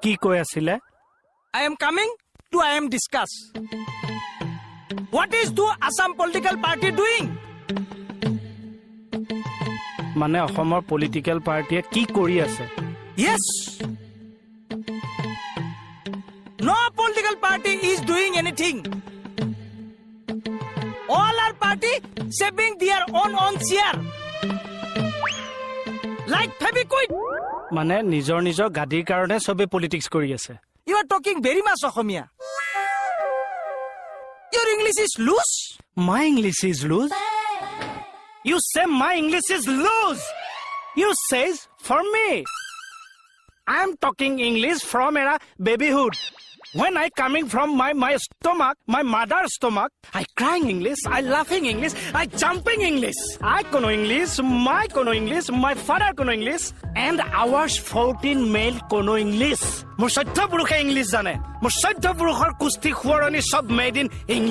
কি কৈ আছিলে? I am coming to I am discuss. What is the Assam political party doing? মানে অসমৰ পলিটিক্যাল পাৰ্টিয়ে কি কৰি আছে? Yes. No political party is doing anything. All our party saving their own share. Like Feviquid. মানে নিজৰ নিজৰ গাদীৰ কাৰণে সবে পলিটিক্স কৰি আছে। You are talking very much Assamia. Your English is loose. My English is loose. You say my English is loose. You says for me. I am talking English from era babyhood. When I coming from my stomach, my mother's stomach, I crying English, I laughing English, I jumping English. I kono English, my kono English, my father kono English, and ours 14 male kono English. মোৰ 14 পুৰুষে English জানে। মোৰ 14 পুৰুষৰ কুস্তি খুৱৰণি সব made in English.